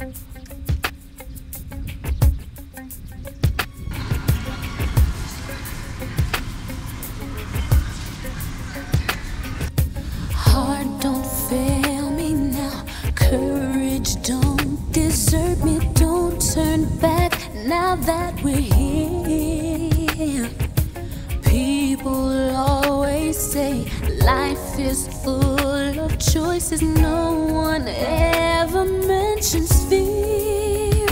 Heart, don't fail me now. Courage, don't desert me. Don't turn back now that we're here. People always say life is full of choices. No one ever mentions fear,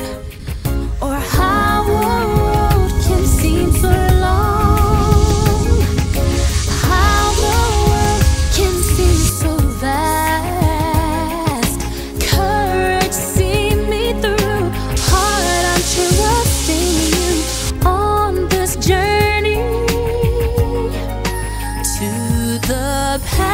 or how a road can seem so long, how the world can seem so vast. Courage, see me through. Heart, I'm trusting you on this journey to the past.